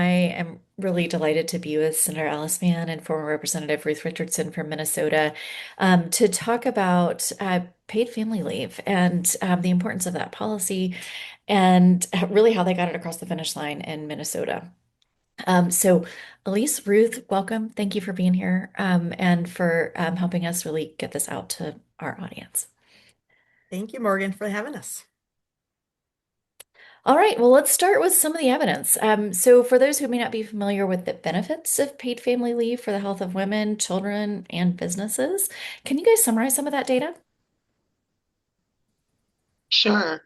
I am really delighted to be with Senator Alice Mann and former Representative Ruth Richardson from Minnesota to talk about paid family leave and the importance of that policy and really how they got it across the finish line in Minnesota. So, Elise, Ruth, welcome. Thank you for being here and for helping us really get this out to our audience. Thank you, Morgan, for having us. All right, well, let's start with some of the evidence. So, for those who may not be familiar with the benefits of paid family leave for the health of women, children, and businesses, can you guys summarize some of that data? Sure.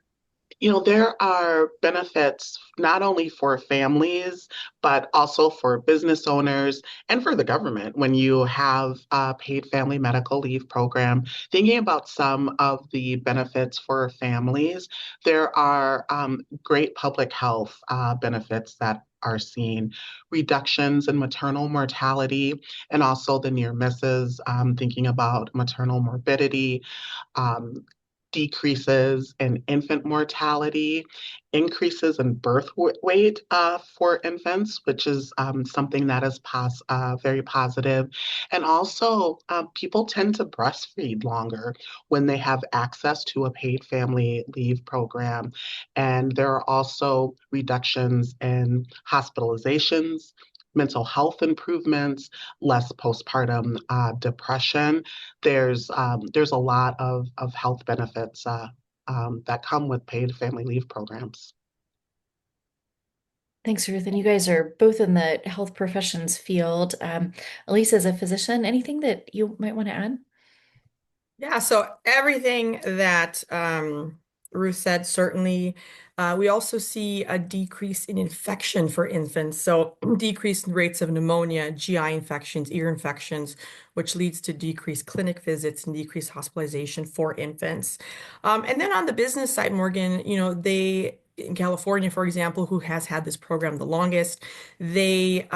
There are benefits not only for families, but also for business owners and for the government when you have a paid family medical leave program. Thinking about some of the benefits for families, there are great public health benefits that are seen, reductions in maternal mortality, and also the near misses, thinking about maternal morbidity, um, decreases in infant mortality, increases in weight for infants, which is something that is very positive. And also, people tend to breastfeed longer when they have access to a paid family leave program. And there are also reductions in hospitalizations, mental health improvements, less postpartum depression. There's a lot of health benefits that come with paid family leave programs. Thanks, Ruth. And you guys are both in the health professions field. Elise, as a physician, anything that you might want to add? Yeah, so everything that Ruth said, certainly. We also see a decrease in infection for infants. So, decrease in rates of pneumonia, GI infections, ear infections, which leads to decreased clinic visits and decreased hospitalization for infants. And then on the business side, Morgan, in California, for example, who has had this program the longest, they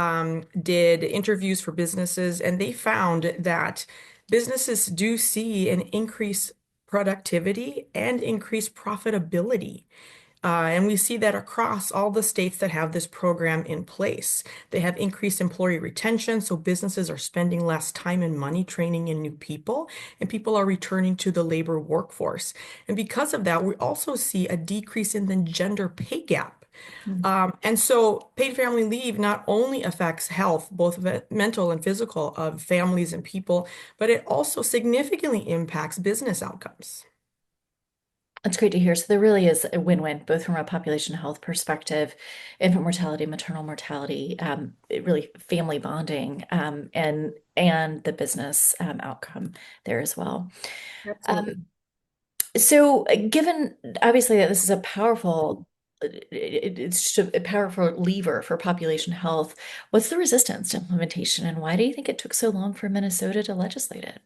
did interviews for businesses and they found that businesses do see an increased productivity and increased profitability. And we see that across all the states that have this program in place. They have increased employee retention, so businesses are spending less time and money training in new people, and people are returning to the labor workforce. And because of that, we also see a decrease in the gender pay gap. And so paid family leave not only affects health, both mental and physical, of families and people, but it also significantly impacts business outcomes. That's great to hear. So there really is a win-win, both from a population health perspective, infant mortality, maternal mortality, really family bonding, and the business outcome there as well. Absolutely. Um, so given obviously that this is a powerful, it's just a powerful lever for population health, what's the resistance to implementation, and why do you think it took so long for Minnesota to legislate it?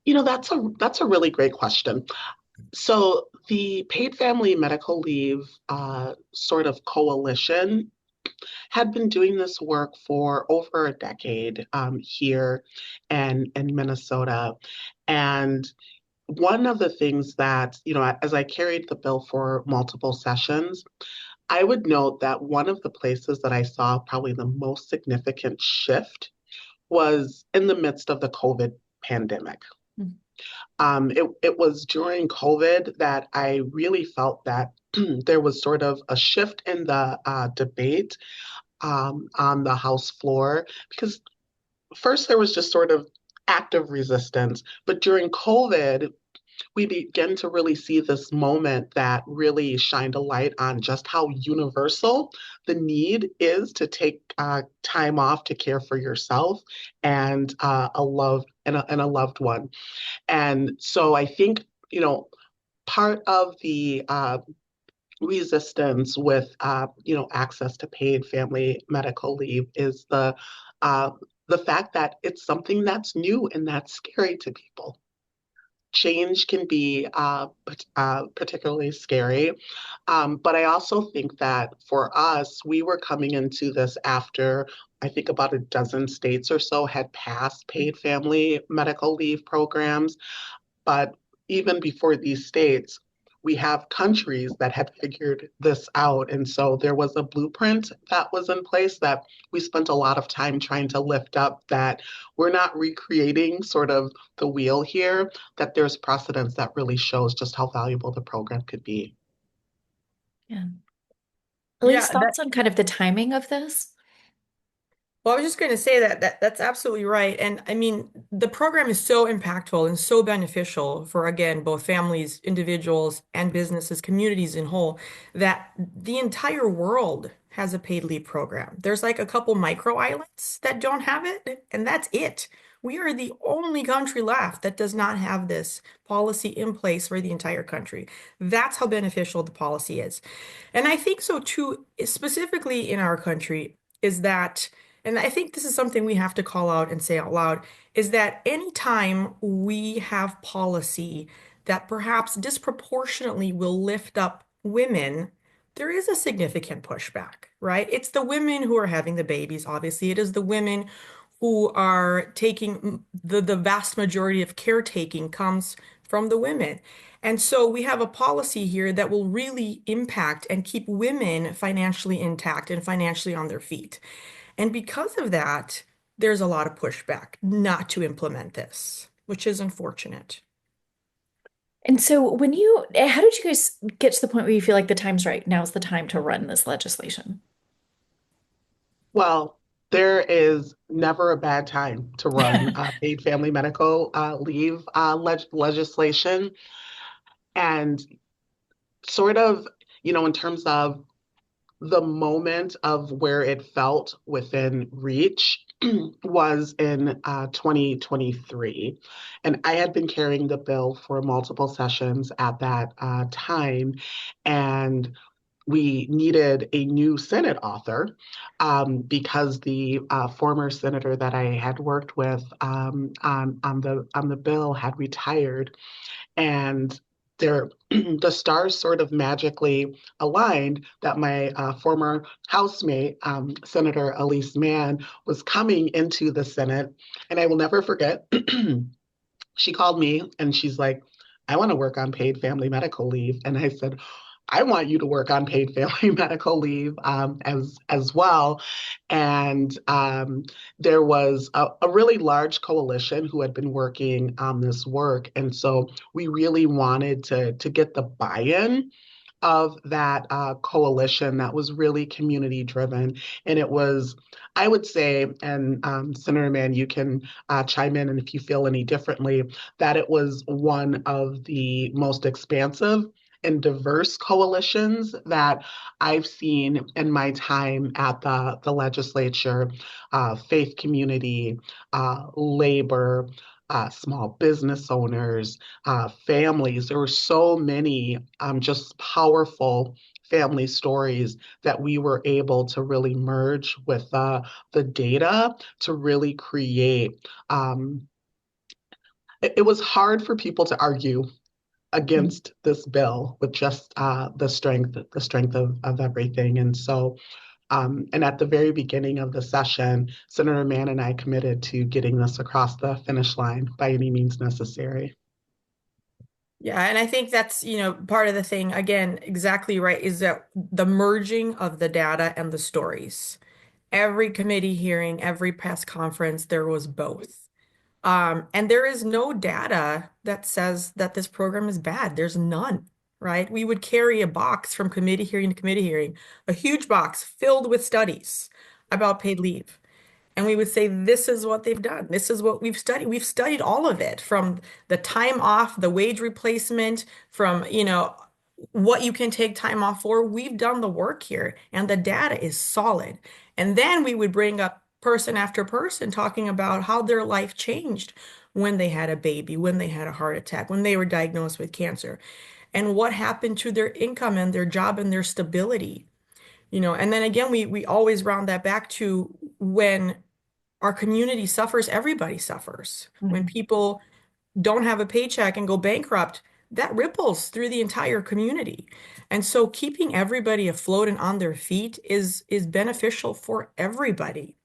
That's a really great question. So the paid family medical leave sort of coalition had been doing this work for over a decade here in Minnesota. And one of the things that, as I carried the bill for multiple sessions, I would note that one of the places that I saw probably the most significant shift was in the midst of the COVID pandemic. It was during COVID that I really felt that there was sort of a shift in the debate on the House floor because first there was just sort of active resistance, but during COVID, we began to really see this moment that really shined a light on just how universal the need is to take time off to care for yourself and a loved one. And so I think, part of the resistance with, access to paid family medical leave is the fact that it's something that's new and that's scary to people. Change can be particularly scary. But I also think that for us, we were coming into this after I think about a dozen states or so had passed paid family medical leave programs. But even before these states, we have countries that had figured this out. And so there was a blueprint that was in place that we spent a lot of time trying to lift up, that we're not recreating sort of the wheel here, that there's precedence that really shows just how valuable the program could be. Yeah. Elise, Yeah, thoughts on kind of the timing of this? well, I was just going to say that's absolutely right. And I mean, the program is so impactful and so beneficial for, again, both families, individuals, and businesses, communities in whole, that the entire world has a paid leave program. There's like a couple micro islands that don't have it, and that's it. We are the only country left that does not have this policy in place for the entire country. That's how beneficial the policy is. And I think so too, specifically in our country, is that and I think this is something we have to call out and say out loud, is that anytime we have policy that perhaps disproportionately will lift up women, there is a significant pushback, right? It's the women who are having the babies, obviously. It is the women who are taking the vast majority of caretaking comes from the women. And so we have a policy here that will really impact and keep women financially intact and financially on their feet. And because of that, there's a lot of pushback not to implement this, which is unfortunate. And so how did you guys get to the point where you feel like the time's right? Now's the time to run this legislation. Well, there is never a bad time to run paid family medical leave legislation. And sort of, in terms of the moment of where it felt within reach was in 2023. And I had been carrying the bill for multiple sessions at that time. And we needed a new Senate author because the former senator that I had worked with on the bill had retired, and the stars sort of magically aligned that my former housemate, Senator Elise Mann, was coming into the Senate. And I will never forget, she called me and she's like, I want to work on paid family medical leave. And I said, I want you to work on paid family medical leave as well. And there was a really large coalition who had been working on this work. And so we really wanted to get the buy-in of that coalition that was really community driven. And it was, I would say, and Senator Mann, you can chime in and if you feel any differently, that it was one of the most expansive and diverse coalitions that I've seen in my time at the legislature, faith community, labor, small business owners, families. There were so many just powerful family stories that we were able to really merge with the data to really create. It was hard for people to argue against this bill with just the strength of everything. And so, and at the very beginning of the session, Senator Mann and I committed to getting this across the finish line by any means necessary. Yeah, and I think that's, part of the thing, again, exactly right, is that the merging of the data and the stories. Every committee hearing, every press conference, there was both. And there is no data that says that this program is bad. There's none, right? We would carry a box from committee hearing to committee hearing, a huge box filled with studies about paid leave. And we would say, this is what they've done. This is what we've studied. We've studied all of it from the time off, the wage replacement, from, what you can take time off for. We've done the work here and the data is solid. And then we would bring up person after person talking about how their life changed when they had a baby, when they had a heart attack, when they were diagnosed with cancer, and what happened to their income and their job and their stability. And then again, we always round that back to when our community suffers, everybody suffers. When Mhm. people don't have a paycheck and go bankrupt, that ripples through the entire community. And so keeping everybody afloat and on their feet is beneficial for everybody.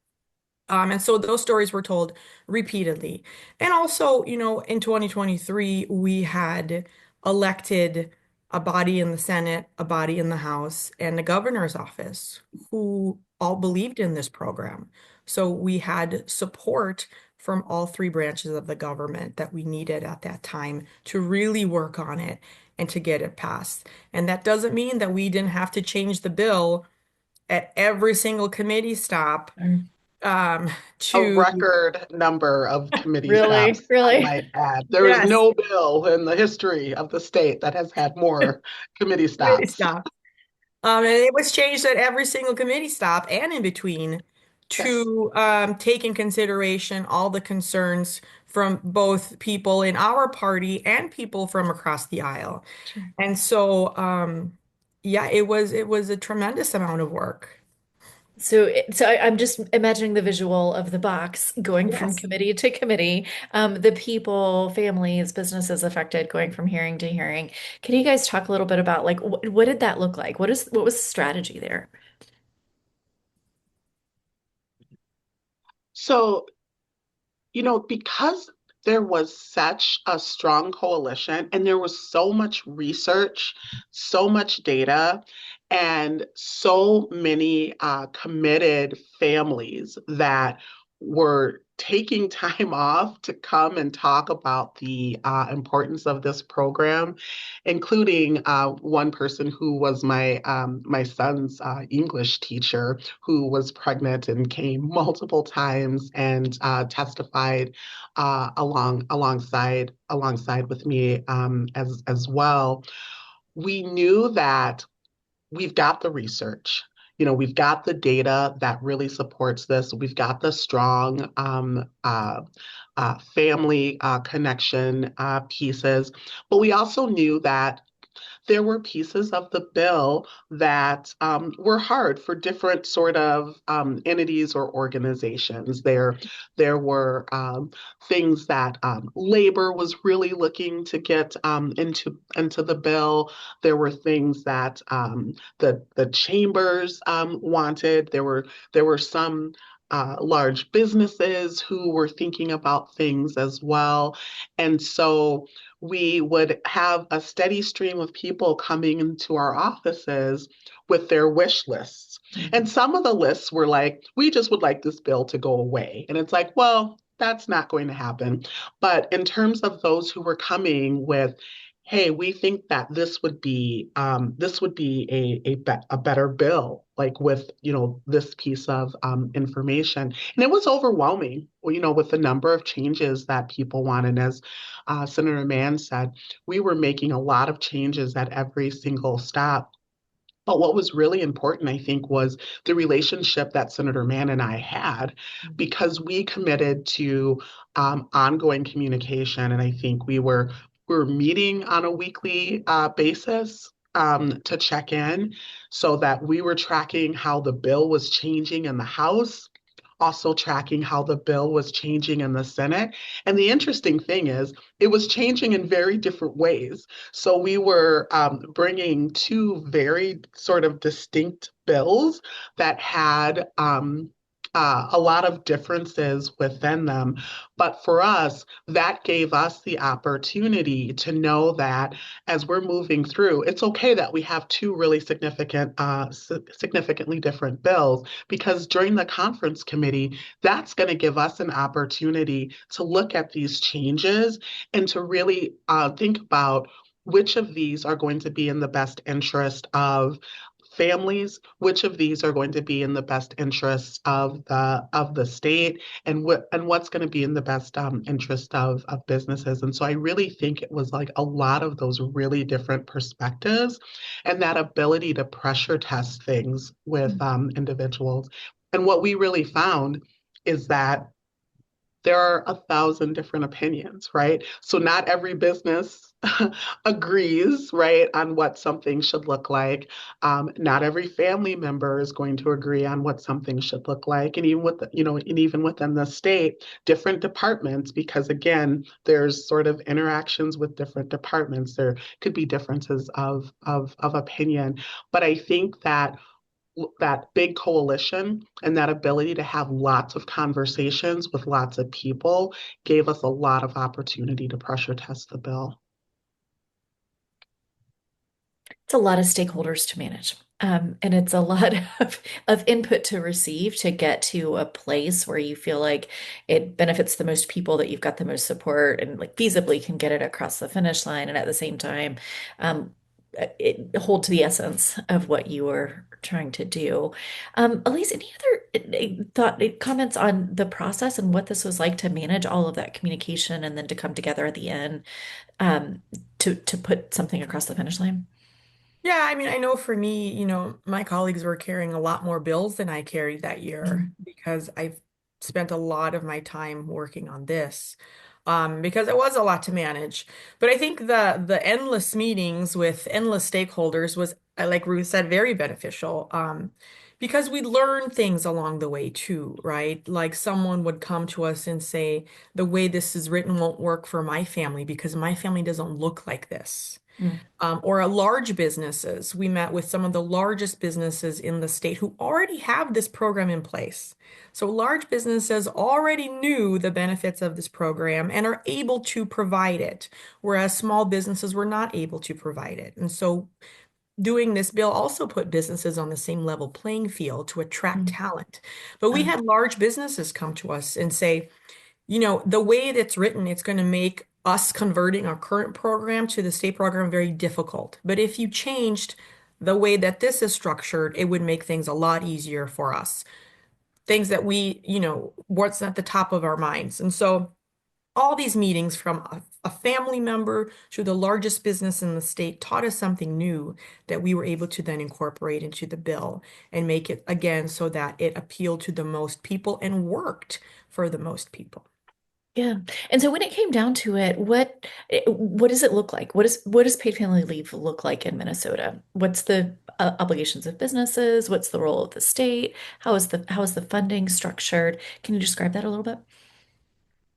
And so those stories were told repeatedly. And also, in 2023, we had elected a body in the Senate, a body in the House, and the governor's office who all believed in this program. So we had support from all three branches of the government that we needed at that time to really work on it and to get it passed. And that doesn't mean that we didn't have to change the bill at every single committee stop Mm. um, A to, record number of committee Really, stops, I really. might add. There is yes, no bill in the history of the state that has had more committee committee stops. stop. And it was changed at every single committee stop and in between Yes. to take in consideration all the concerns from both people in our party and people from across the aisle. Sure. And so, yeah, it was a tremendous amount of work. I'm just imagining the visual of the box going from Yes. committee to committee, the people, families, businesses affected going from hearing to hearing. Can you guys talk a little bit about like what did that look like? What was the strategy there? So, because there was such a strong coalition and there was so much research, so much data, and so many committed families that were taking time off to come and talk about the importance of this program, including one person who was my son's English teacher, who was pregnant and came multiple times and testified alongside with me as well. We knew that we've got the research. We've got the data that really supports this. We've got the strong family connection pieces, but we also knew that there were pieces of the bill that were hard for different sort of entities or organizations. There were things that labor was really looking to get into the bill. There were things that the chambers wanted. There were some large businesses who were thinking about things as well, and so we would have a steady stream of people coming into our offices with their wish lists. And some of the lists were like, we just would like this bill to go away. And it's like, well, that's not going to happen. But in terms of those who were coming with, hey, we think that this would be a better bill, like with this piece of information, and it was overwhelming, with the number of changes that people want. And as Senator Mann said, we were making a lot of changes at every single stop. But what was really important, I think, was the relationship that Senator Mann and I had, because we committed to ongoing communication, and I think we were meeting on a weekly basis to check in, so that we were tracking how the bill was changing in the House, also tracking how the bill was changing in the Senate. And the interesting thing is, it was changing in very different ways. So we were bringing two very sort of distinct bills that had a lot of differences within them. But for us, that gave us the opportunity to know that as we're moving through, it's okay that we have two really significantly different bills, because during the conference committee, that's going to give us an opportunity to look at these changes and to really think about which of these are going to be in the best interest of families, which of these are going to be in the best interests of the state, and what's going to be in the best interest of businesses. And so I really think it was like a lot of those really different perspectives and that ability to pressure test things with individuals. And what we really found is that there are 1,000 different opinions, right? So not every business agrees, right, on what something should look like. Not every family member is going to agree on what something should look like, and even within the state, different departments, because again, there's sort of interactions with different departments. There could be differences of opinion, but I think that big coalition and that ability to have lots of conversations with lots of people gave us a lot of opportunity to pressure test the bill. It's a lot of stakeholders to manage. And it's a lot of input to receive to get to a place where you feel like it benefits the most people, that you've got the most support and like feasibly can get it across the finish line. And at the same time, um, it hold to the essence of what you were trying to do. Elise, any other comments on the process and what this was like to manage all of that communication and then to come together at the end, um, to put something across the finish line? Yeah, I mean, I know for me, my colleagues were carrying a lot more bills than I carried that year because I've spent a lot of my time working on this, because it was a lot to manage. But I think the endless meetings with endless stakeholders was, like Ruth said, very beneficial, because we learned things along the way too, right? Like someone would come to us and say, the way this is written won't work for my family because my family doesn't look like this, Mm. or a large businesses. We met with some of the largest businesses in the state who already have this program in place. So large businesses already knew the benefits of this program and are able to provide it, whereas small businesses were not able to provide it. And so doing this bill also put businesses on the same level playing field to attract Mm. talent. But we Uh, had large businesses come to us and say, the way that's written, it's going to make us converting our current program to the state program very difficult. But if you changed the way that this is structured, it would make things a lot easier for us. Things that what's at the top of our minds. And so all these meetings from a family member to the largest business in the state taught us something new that we were able to then incorporate into the bill and make it again so that it appealed to the most people and worked for the most people. yeah. And so when it came down to it, what does it look like? What does paid family leave look like in Minnesota? What's the obligations of businesses? What's the role of the state? How is the funding structured? Can you describe that a little bit?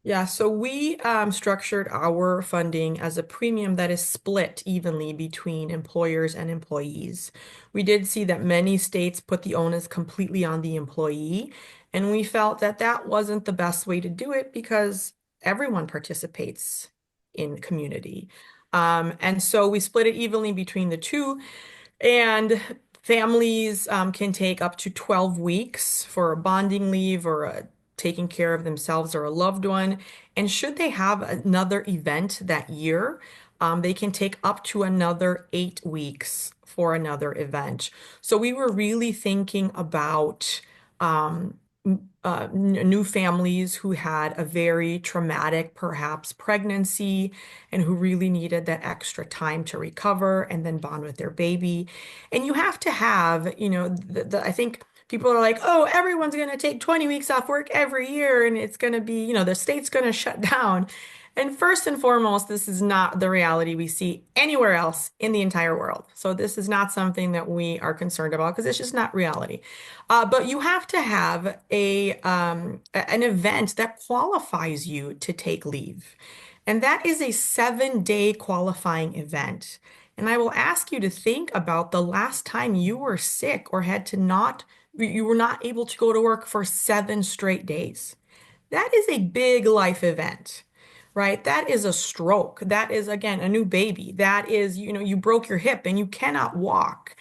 Yeah, so we structured our funding as a premium that is split evenly between employers and employees. We did see that many states put the onus completely on the employee, and we felt that that wasn't the best way to do it because everyone participates in community. And so we split it evenly between the two. And families can take up to 12 weeks for a bonding leave or taking care of themselves or a loved one. And should they have another event that year, they can take up to another 8 weeks for another event. So we were really thinking about new families who had a very traumatic, perhaps pregnancy, and who really needed that extra time to recover and then bond with their baby. And you have to have, I think people are like, oh, everyone's going to take 20 weeks off work every year and it's going to be, the state's going to shut down. And first and foremost, this is not the reality we see anywhere else in the entire world. So this is not something that we are concerned about because it's just not reality. But you have to have an event that qualifies you to take leave. And that is a 7-day qualifying event. And I will ask you to think about the last time you were sick or you were not able to go to work for 7 straight days. That is a big life event, right? That is a stroke. That is, again, a new baby. That is, you broke your hip and you cannot walk.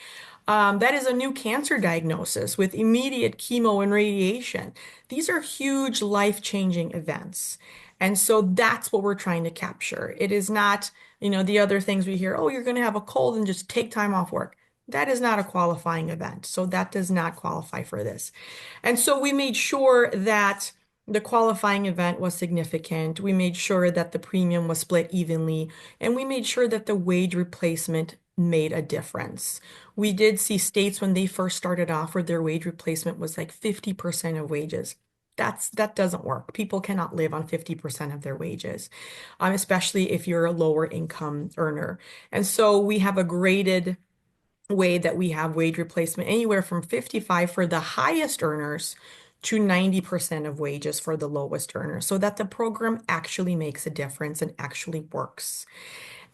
That is a new cancer diagnosis with immediate chemo and radiation. These are huge life-changing events. And so that's what we're trying to capture. It is not, the other things we hear, oh, you're going to have a cold and just take time off work. That is not a qualifying event. So that does not qualify for this. And so we made sure that the qualifying event was significant. We made sure that the premium was split evenly, and we made sure that the wage replacement made a difference. We did see states when they first started off where their wage replacement was like 50% of wages. That doesn't work. People cannot live on 50% of their wages, especially if you're a lower income earner. And so we have a graded way that we have wage replacement anywhere from 55 for the highest earners to 90% of wages for the lowest earners, so that the program actually makes a difference and actually works.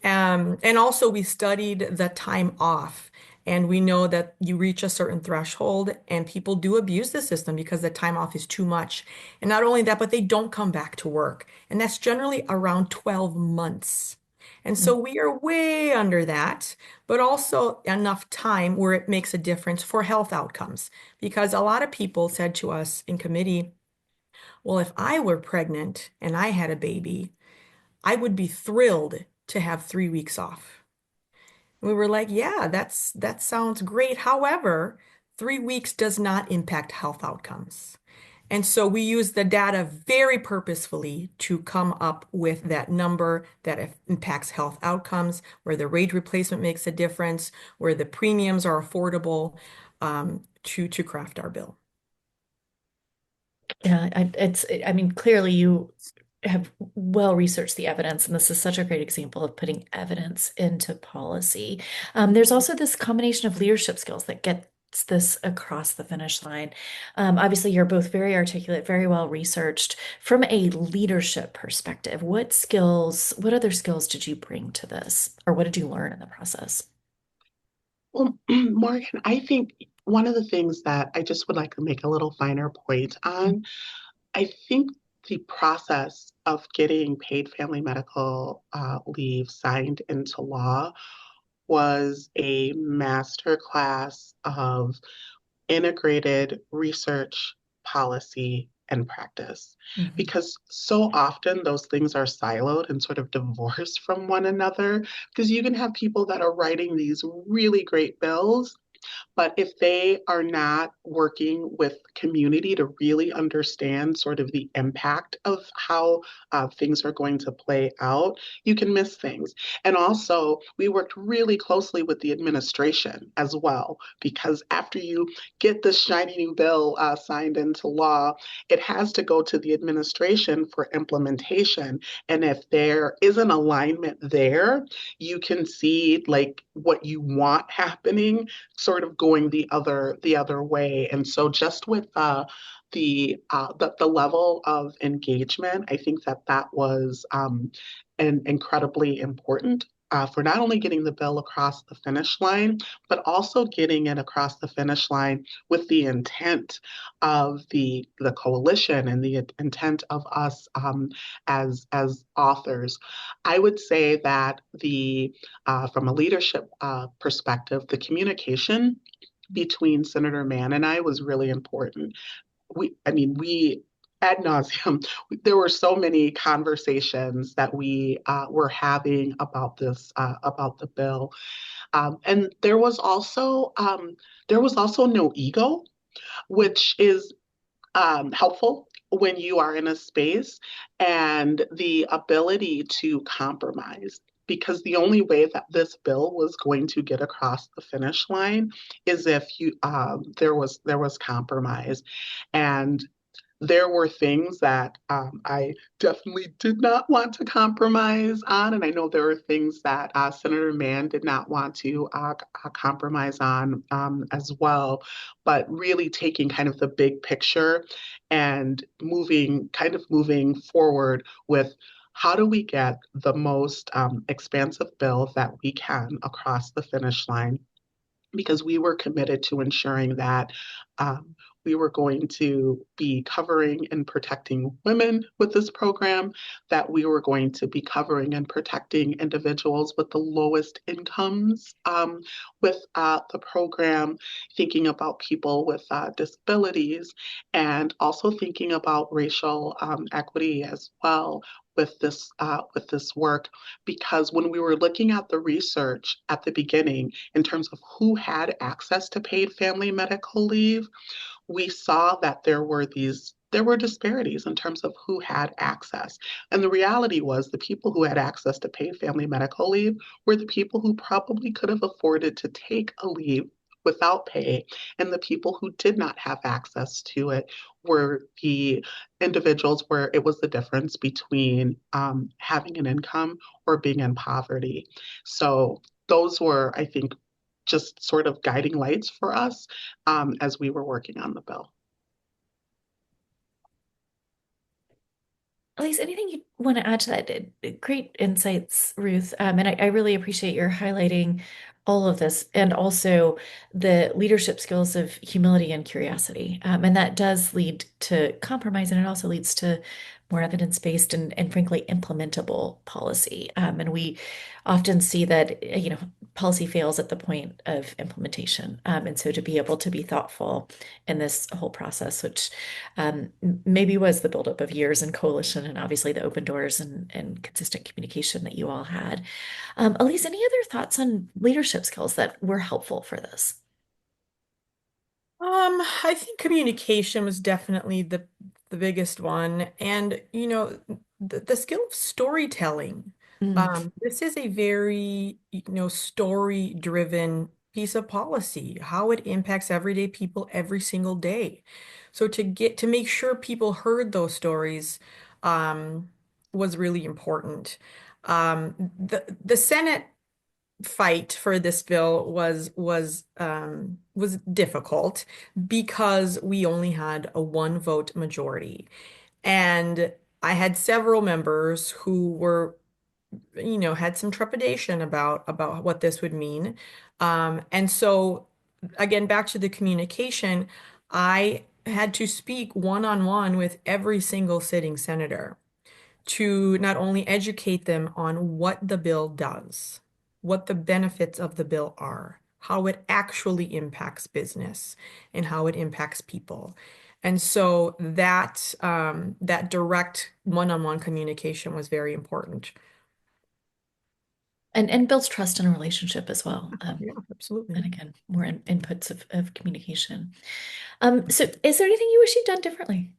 And also we studied the time off. And we know that you reach a certain threshold and people do abuse the system because the time off is too much. And not only that, but they don't come back to work. And that's generally around 12 months. And Mm. so we are way under that, but also enough time where it makes a difference for health outcomes. Because a lot of people said to us in committee, well, if I were pregnant and I had a baby, I would be thrilled to have 3 weeks off. We were like, yeah, that sounds great. However, 3 weeks does not impact health outcomes. And so we use the data very purposefully to come up with that number that impacts health outcomes, where the rate replacement makes a difference, where the premiums are affordable, to craft our bill. Yeah, I mean, clearly you have well researched the evidence, and this is such a great example of putting evidence into policy. There's also this combination of leadership skills that gets this across the finish line. Obviously, you're both very articulate, very well researched. From a leadership perspective, what other skills did you bring to this, or what did you learn in the process? Well, Morgan, I think one of the things that I just would like to make a little finer point on, I think the process of getting paid family medical leave signed into law was a masterclass of integrated research, policy, and practice. Mhm. Because so often those things are siloed and sort of divorced from one another. Because you can have people that are writing these really great bills, but if they are not working with community to really understand sort of the impact of how things are going to play out, you can miss things. And also, we worked really closely with the administration as well, because after you get this shiny new bill signed into law, it has to go to the administration for implementation. And if there is an alignment there, you can see like what you want happening sort of going the other way. And so just with the level of engagement, I think that that was incredibly important. For not only getting the bill across the finish line, but also getting it across the finish line with the intent of the coalition and the intent of us as authors. I would say that the from a leadership perspective, the communication between Senator Mann and I was really important. I mean, we ad nauseum, there were so many conversations that we were having about the bill, and there was also no ego, which is helpful when you are in a space and the ability to compromise. Because the only way that this bill was going to get across the finish line is if there was compromise, and there were things that I definitely did not want to compromise on. And I know there were things that Senator Mann did not want to compromise on as well. But really taking kind of the big picture and moving forward with how do we get the most expansive bill that we can across the finish line, because we were committed to ensuring that um, we were going to be covering and protecting women with this program, that we were going to be covering and protecting individuals with the lowest incomes with the program, thinking about people with disabilities, and also thinking about racial equity as well with this work, because when we were looking at the research at the beginning in terms of who had access to paid family medical leave, we saw that there were disparities in terms of who had access. And the reality was the people who had access to paid family medical leave were the people who probably could have afforded to take a leave without pay. And the people who did not have access to it were the individuals where it was the difference between having an income or being in poverty. So those were, I think, just sort of guiding lights for us as we were working on the bill. Elise, anything you want to add to that? Great insights, Ruth. And I really appreciate your highlighting all of this and also the leadership skills of humility and curiosity. And that does lead to compromise, and it also leads to more evidence-based and frankly implementable policy. And we often see that, policy fails at the point of implementation. And so to be able to be thoughtful in this whole process, which maybe was the buildup of years in coalition and obviously the open doors and consistent communication that you all had. Elise, any other thoughts on leadership skills that were helpful for this? I think communication was definitely the biggest one, and the skill of storytelling. Mm, This is a very story-driven piece of policy, how it impacts everyday people every single day. So to make sure people heard those stories um, was really important. The Senate fight for this bill was difficult because we only had a one vote majority. And I had several members who were, had some trepidation about what this would mean. And so again, back to the communication, I had to speak one-on-one with every single sitting senator to not only educate them on what the bill does, what the benefits of the bill are, how it actually impacts business, and how it impacts people. And so that direct one-on-one communication was very important. and builds trust in a relationship as well. Yeah, absolutely. And again, more inputs of communication. So is there anything you wish you'd done differently?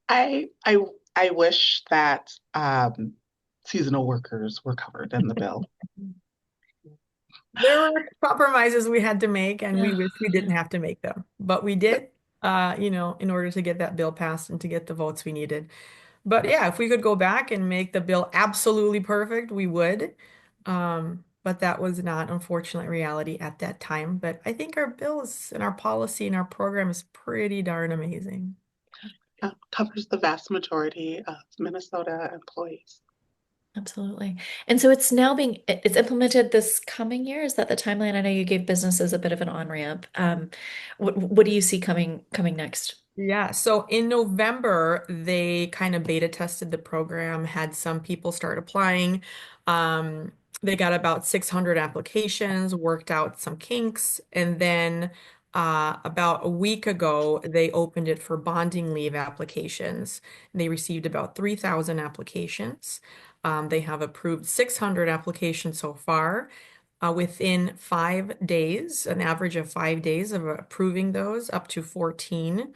I I I wish that seasonal workers were covered in the bill. There were compromises we had to make, and we Yeah. wish we didn't have to make them, but we did, in order to get that bill passed and to get the votes we needed. But yeah, if we could go back and make the bill absolutely perfect, we would. But that was not, unfortunate reality at that time. But I think our bills and our policy and our program is pretty darn amazing. Covers the vast majority of Minnesota employees. Absolutely. And so it's implemented this coming year. Is that the timeline? I know you gave businesses a bit of an on-ramp. What do you see coming next? Yeah, so in November, they kind of beta tested the program, had some people start applying. Um, they got about 600 applications, worked out some kinks, and then about a week ago, they opened it for bonding leave applications. They received about 3,000 applications. They have approved 600 applications so far. Within 5 days, an average of 5 days of approving those, up to 14.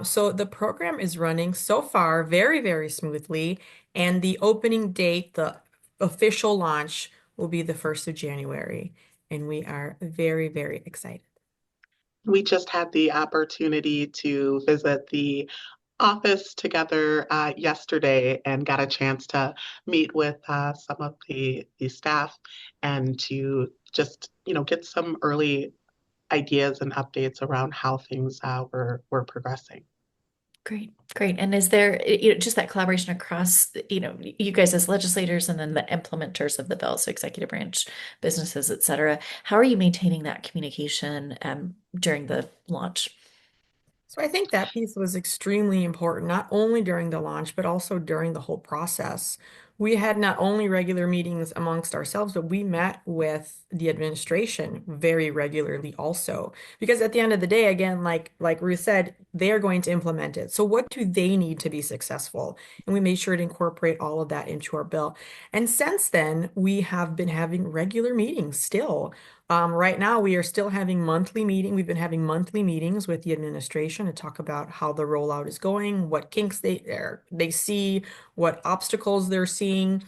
So the program is running so far very, very smoothly, and the opening date, the official launch, will be the 1st of January, and we are very, very excited. We just had the opportunity to visit the office together yesterday and got a chance to meet with some of the staff and to just get some early ideas and updates around how things were progressing. Great, great. And is there, just that collaboration across, you guys as legislators and then the implementers of the bill, so executive branch, businesses, et cetera. How are you maintaining that communication during the launch? So I think that piece was extremely important, not only during the launch, but also during the whole process. We had not only regular meetings amongst ourselves, but we met with the administration very regularly also. Because at the end of the day, again, like Ruth said, they are going to implement it. So what do they need to be successful? And we made sure to incorporate all of that into our bill. And since then, we have been having regular meetings still. Right now, we are still having monthly meeting. We've been having monthly meetings with the administration to talk about how the rollout is going, what kinks they see, what obstacles they're seeing,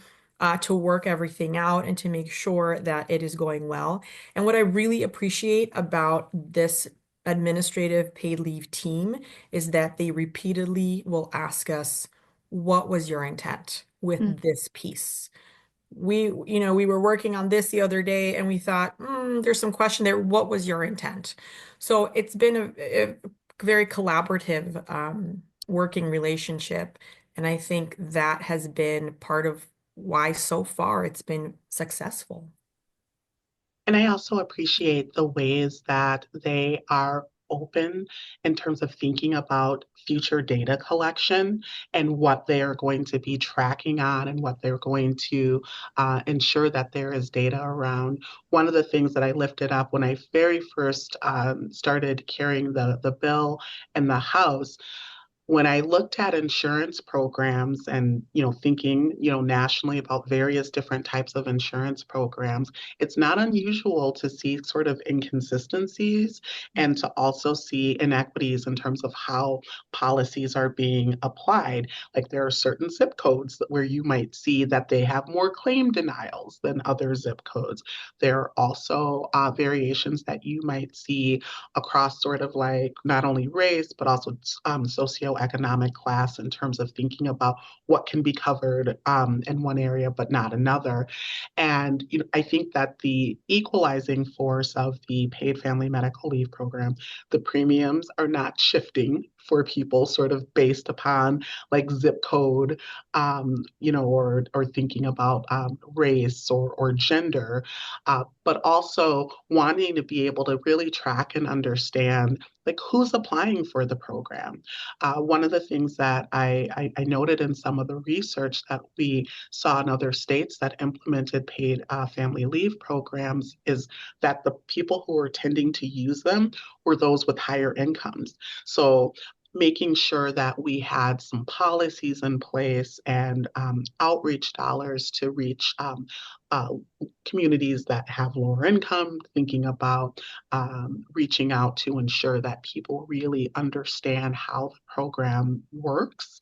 to work everything out and to make sure that it is going well. And what I really appreciate about this administrative paid leave team is that they repeatedly will ask us, what was your intent Mm, with this piece? We were working on this the other day and we thought, there's some question there. What was your intent? So it's been a very collaborative working relationship. And I think that has been part of why so far it's been successful. And I also appreciate the ways that they are open in terms of thinking about future data collection and what they are going to be tracking on and what they're going to ensure that there is data around. One of the things that I lifted up when I very first started carrying the bill in the House, when I looked at insurance programs and, thinking, nationally about various different types of insurance programs, it's not unusual to see sort of inconsistencies and to also see inequities in terms of how policies are being applied. Like there are certain zip codes where you might see that they have more claim denials than other zip codes. There are also variations that you might see across sort of like not only race, but also socioeconomic class in terms of thinking about what can be covered in one area but not another. And I think that the equalizing force of the paid family medical leave program, the premiums are not shifting for people sort of based upon like zip code, or thinking about race or gender, but also wanting to be able to really track and understand like who's applying for the program. One of the things that I noted in some of the research that we saw in other states that implemented paid family leave programs is that the people who were tending to use them were those with higher incomes. So making sure that we had some policies in place and outreach dollars to reach uh, communities that have lower income, thinking about reaching out to ensure that people really understand how the program works.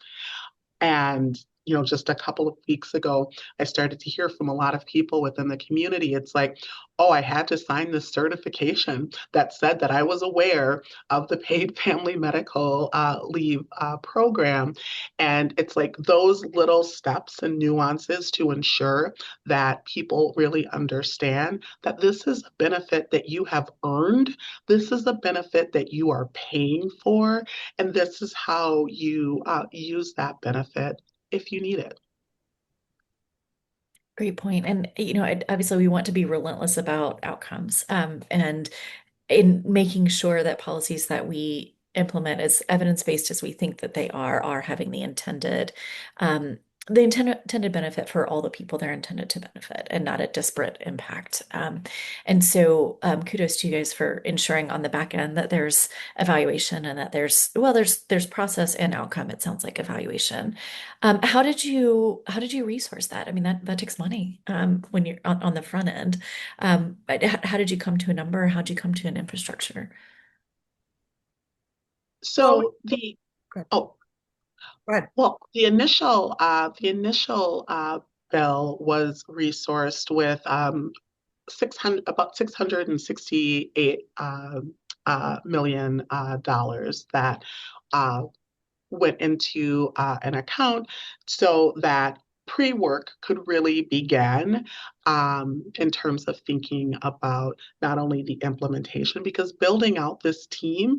And, just a couple of weeks ago, I started to hear from a lot of people within the community. It's like, oh, I had to sign this certification that said that I was aware of the paid family medical leave program. And it's like those little steps and nuances to ensure that people really understand that this is a benefit that you have earned. This is a benefit that you are paying for. And this is how you use that benefit if you need it. Great point. And, obviously we want to be relentless about outcomes, and in making sure that policies that we implement as evidence-based as we think that they are having um, the intended benefit for all the people they're intended to benefit and not a disparate impact. And so kudos to you guys for ensuring on the back end that there's evaluation and that there's process and outcome. It sounds like evaluation. How did you resource that? I mean, that takes money when you're on the front end. But how did you come to a number? How did you come to an infrastructure? Well, So the good. oh Go ahead. well the initial bill was resourced with 668 million dollars that uh, went into an account so that pre-work could really begin in terms of thinking about not only the implementation, because building out this team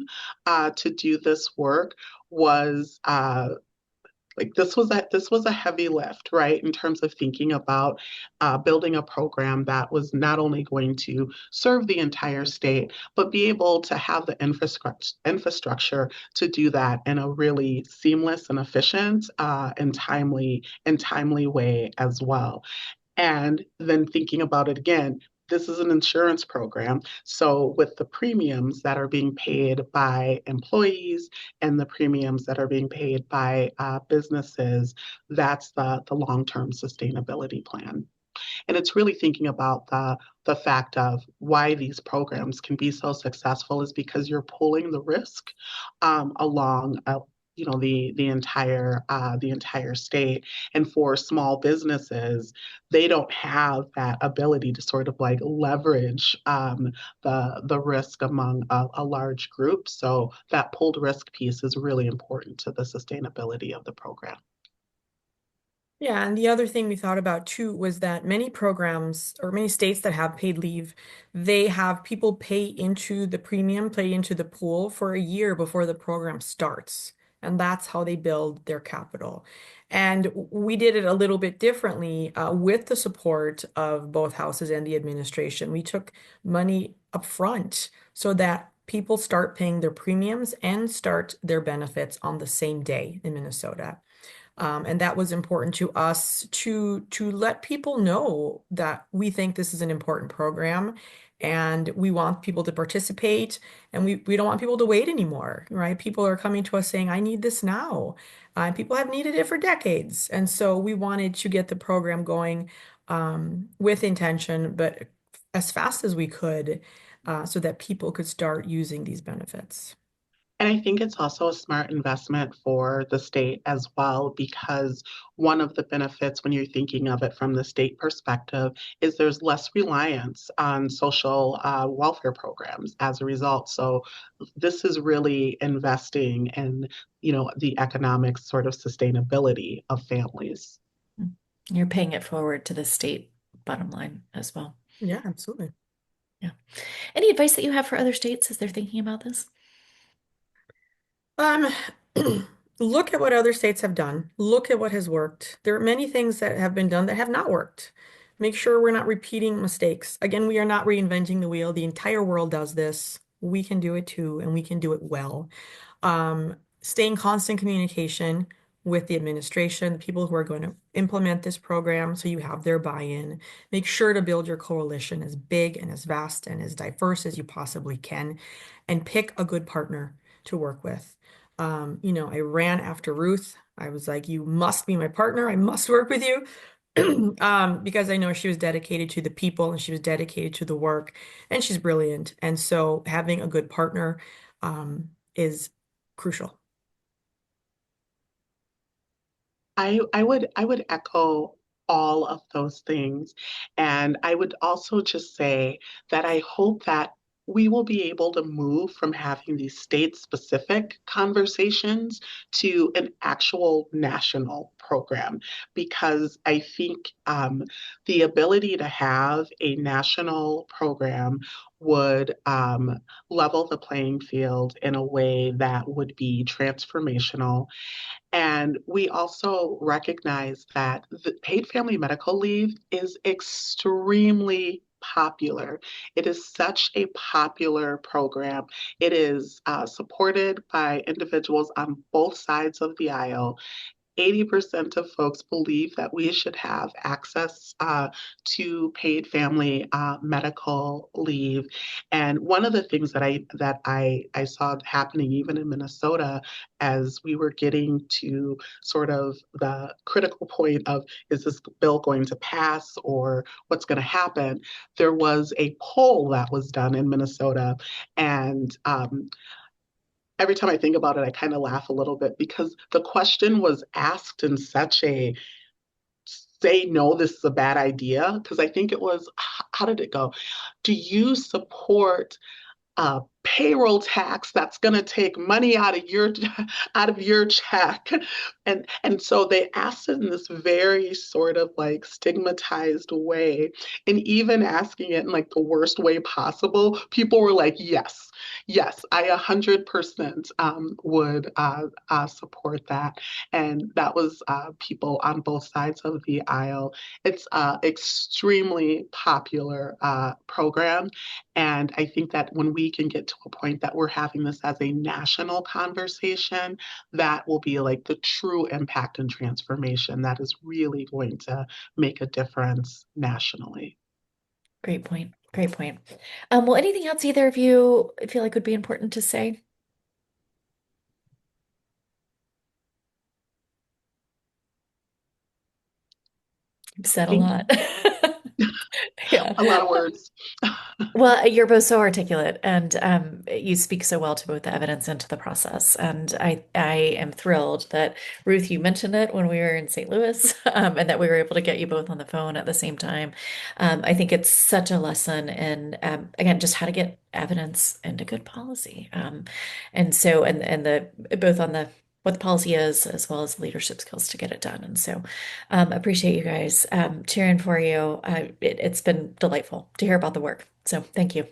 to do this work was like this was a heavy lift, right? In terms of thinking about building a program that was not only going to serve the entire state, but be able to have the infrastructure to do that in a really seamless and efficient and timely way as well. And then thinking about it again, this is an insurance program. So, with the premiums that are being paid by employees and the premiums that are being paid by businesses, that's the long-term sustainability plan. And it's really thinking about the fact of why these programs can be so successful is because you're pulling the risk along the entire state. And for small businesses, they don't have that ability to sort of like leverage the risk among a large group. So that pulled risk piece is really important to the sustainability of the program. Yeah, and the other thing we thought about too was that many programs or many states that have paid leave, they have people pay into the premium, pay into the pool for a year before the program starts. And that's how they build their capital. And we did it a little bit differently with the support of both houses and the administration. We took money up front so that people start paying their premiums and start their benefits on the same day in Minnesota. And that was important to us to let people know that we think this is an important program and we want people to participate and we don't want people to wait anymore, right? People are coming to us saying, I need this now. And people have needed it for decades. And so we wanted to get the program going with intention, but as fast as we could so that people could start using these benefits. And I think it's also a smart investment for the state as well, because one of the benefits when you're thinking of it from the state perspective is there's less reliance on social welfare programs as a result. So this is really investing in, the economic sort of sustainability of families. You're paying it forward to the state bottom line as well. Yeah, absolutely. Yeah. Any advice that you have for other states as they're thinking about this? Um, look at what other states have done. Look at what has worked. There are many things that have been done that have not worked. Make sure we're not repeating mistakes. Again, we are not reinventing the wheel. The entire world does this. We can do it too, and we can do it well. Stay in constant communication with the administration, the people who are going to implement this program, so you have their buy-in. Make sure to build your coalition as big and as vast and as diverse as you possibly can, and pick a good partner to work with. I ran after Ruth. I was like, you must be my partner. I must work with you. Because I know she was dedicated to the people and she was dedicated to the work and she's brilliant. And so having a good partner is crucial. I would echo all of those things. And I would also just say that I hope that we will be able to move from having these state-specific conversations to an actual national program, because I think the ability to have a national program would level the playing field in a way that would be transformational. And we also recognize that the paid family medical leave is extremely popular. It is such a popular program. It is supported by individuals on both sides of the aisle. 80% of folks believe that we should have access to paid family medical leave. And one of the things that I saw happening even in Minnesota as we were getting to sort of the critical point of, is this bill going to pass or what's going to happen? There was a poll that was done in Minnesota, and every time I think about it, I kind of laugh a little bit because the question was asked in such a say no, this is a bad idea. Because I think it was, how did it go? Do you support payroll tax that's going to take money out of your out of your check? And so they asked it in this very sort of like stigmatized way, and even asking it in like the worst way possible, people were like, yes, yes, I 100% would support that. And that was people on both sides of the aisle. It's extremely popular program, and I think that when we can get to a point that we're having this as a national conversation, that will be like the true impact and transformation that is really going to make a difference nationally. Great point. Great point. Well, anything else either of you feel like would be important to say? You've said a Thank lot. you. Yeah. A lot of words. Well, you're both so articulate and you speak so well to both the evidence and to the process. And I am thrilled that Ruth, you mentioned it when we were in St. Louis, and that we were able to get you both on the phone at the same time. I think it's such a lesson in, again, just how to get evidence into good policy. And so, and the both on the what the policy is as well as leadership skills to get it done. And so, appreciate you guys cheering for you. It's been delightful to hear about the work. So thank you.